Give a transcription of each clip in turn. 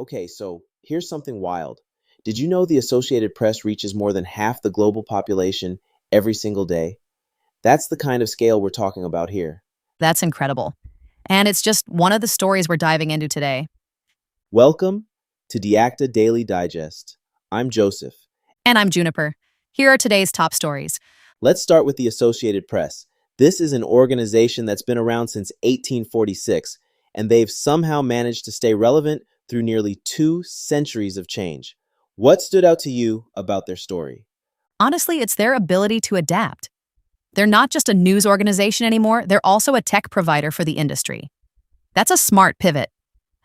Okay, so here's something wild. Did you know the Associated Press reaches more than half the global population every single day? That's the kind of scale we're talking about here. That's incredible. And it's just one of the stories we're diving into today. Welcome to DeActa Daily Digest. I'm Joseph. And I'm Juniper. Here are today's top stories. Let's start with the Associated Press. This is an organization that's been around since 1846, and they've somehow managed to stay relevant through nearly 2 centuries of change. What stood out to you about their story? Honestly, it's their ability to adapt. They're not just a news organization anymore, they're also a tech provider for the industry. That's a smart pivot,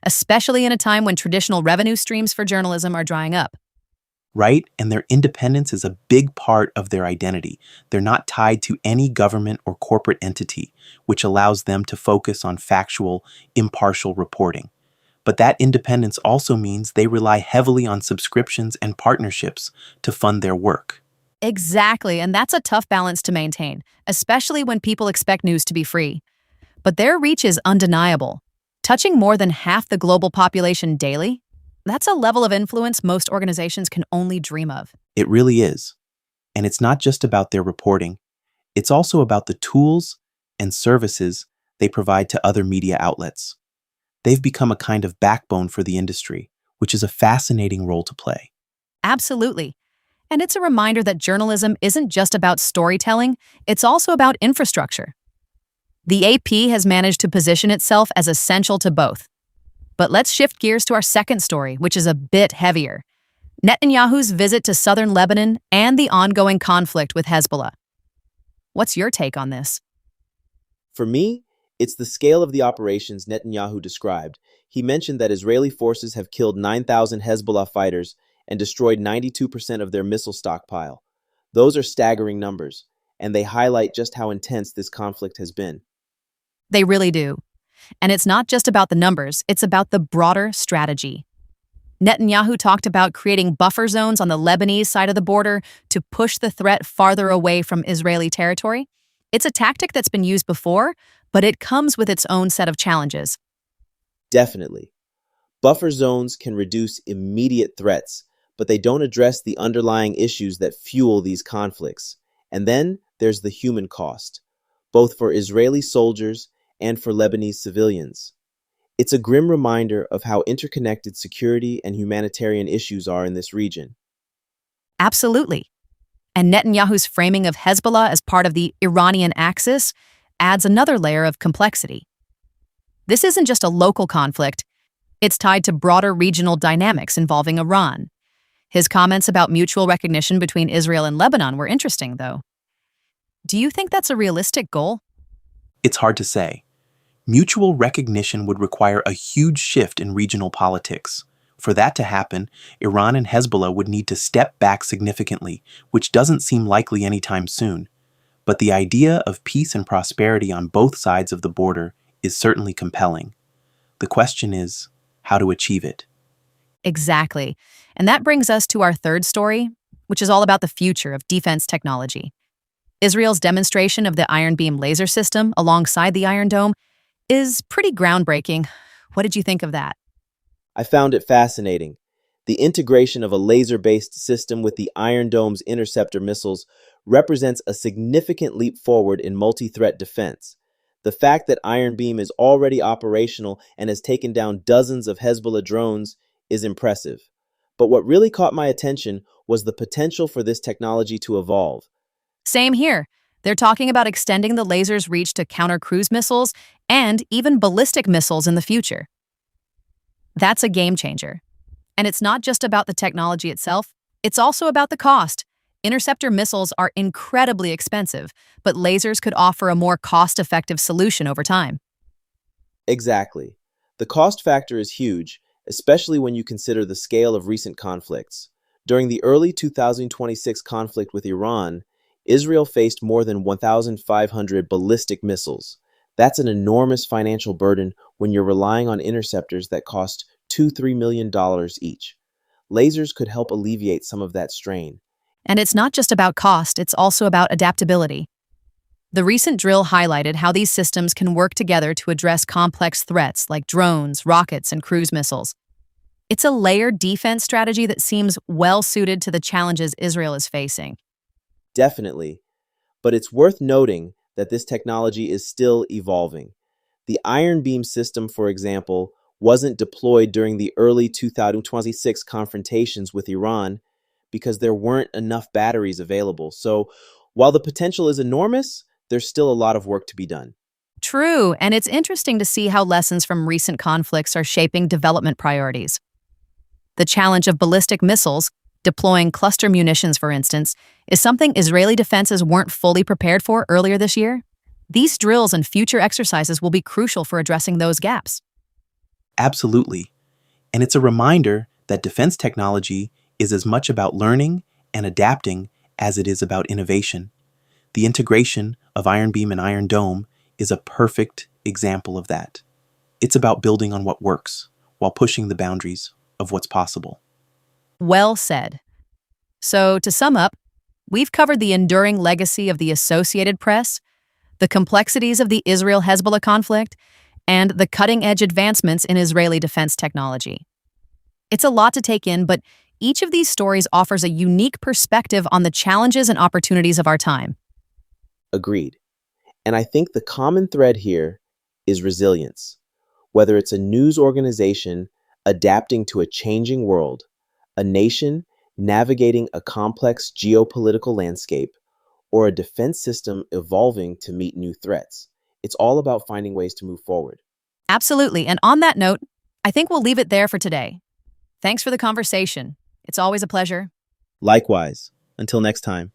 especially in a time when traditional revenue streams for journalism are drying up. Right? And their independence is a big part of their identity. They're not tied to any government or corporate entity, which allows them to focus on factual, impartial reporting. But that independence also means they rely heavily on subscriptions and partnerships to fund their work. Exactly, and that's a tough balance to maintain, especially when people expect news to be free. But their reach is undeniable. Touching more than half the global population daily, that's a level of influence most organizations can only dream of. It really is. And it's not just about their reporting, it's also about the tools and services they provide to other media outlets. They've become a kind of backbone for the industry, which is a fascinating role to play. Absolutely. And it's a reminder that journalism isn't just about storytelling, it's also about infrastructure. The AP has managed to position itself as essential to both. But let's shift gears to our second story, which is a bit heavier. Netanyahu's visit to southern Lebanon and the ongoing conflict with Hezbollah. What's your take on this? For me, it's the scale of the operations Netanyahu described. He mentioned that Israeli forces have killed 9,000 Hezbollah fighters and destroyed 92% of their missile stockpile. Those are staggering numbers, and they highlight just how intense this conflict has been. They really do. And it's not just about the numbers, it's about the broader strategy. Netanyahu talked about creating buffer zones on the Lebanese side of the border to push the threat farther away from Israeli territory. It's a tactic that's been used before, but it comes with its own set of challenges. Definitely. Buffer zones can reduce immediate threats, but they don't address the underlying issues that fuel these conflicts. And then there's the human cost, both for Israeli soldiers and for Lebanese civilians. It's a grim reminder of how interconnected security and humanitarian issues are in this region. Absolutely. And Netanyahu's framing of Hezbollah as part of the Iranian axis adds another layer of complexity. This isn't just a local conflict, it's tied to broader regional dynamics involving Iran. His comments about mutual recognition between Israel and Lebanon were interesting, though. Do you think that's a realistic goal? It's hard to say. Mutual recognition would require a huge shift in regional politics. For that to happen, Iran and Hezbollah would need to step back significantly, which doesn't seem likely anytime soon. But the idea of peace and prosperity on both sides of the border is certainly compelling. The question is, how to achieve it? Exactly. And that brings us to our third story, which is all about the future of defense technology. Israel's demonstration of the Iron Beam laser system alongside the Iron Dome is pretty groundbreaking. What did you think of that? I found it fascinating. The integration of a laser-based system with the Iron Dome's interceptor missiles represents a significant leap forward in multi-threat defense. The fact that Iron Beam is already operational and has taken down dozens of Hezbollah drones is impressive. But what really caught my attention was the potential for this technology to evolve. Same here. They're talking about extending the laser's reach to counter cruise missiles and even ballistic missiles in the future. That's a game changer. And it's not just about the technology itself, it's also about the cost. Interceptor missiles are incredibly expensive, but lasers could offer a more cost-effective solution over time. Exactly. The cost factor is huge, especially when you consider the scale of recent conflicts. During the early 2026 conflict with Iran, Israel faced more than 1,500 ballistic missiles. That's an enormous financial burden when you're relying on interceptors that cost $2-3 million each. Lasers could help alleviate some of that strain. And it's not just about cost, it's also about adaptability. The recent drill highlighted how these systems can work together to address complex threats like drones, rockets, and cruise missiles. It's a layered defense strategy that seems well suited to the challenges Israel is facing. Definitely. But it's worth noting that this technology is still evolving. The Iron Beam system, for example, wasn't deployed during the early 2026 confrontations with Iran because there weren't enough batteries available. So while the potential is enormous, there's still a lot of work to be done. True, and it's interesting to see how lessons from recent conflicts are shaping development priorities. The challenge of ballistic missiles, deploying cluster munitions, for instance, is something Israeli defenses weren't fully prepared for earlier this year. These drills and future exercises will be crucial for addressing those gaps. Absolutely. And it's a reminder that defense technology is as much about learning and adapting as it is about innovation. The integration of Iron Beam and Iron Dome is a perfect example of that. It's about building on what works while pushing the boundaries of what's possible. Well said. So, to sum up, we've covered the enduring legacy of the Associated Press, the complexities of the Israel-Hezbollah conflict, and the cutting-edge advancements in Israeli defense technology. It's a lot to take in, but each of these stories offers a unique perspective on the challenges and opportunities of our time. Agreed. And I think the common thread here is resilience. Whether it's a news organization adapting to a changing world, a nation navigating a complex geopolitical landscape, or a defense system evolving to meet new threats, it's all about finding ways to move forward. Absolutely. And on that note, I think we'll leave it there for today. Thanks for the conversation. It's always a pleasure. Likewise, until next time.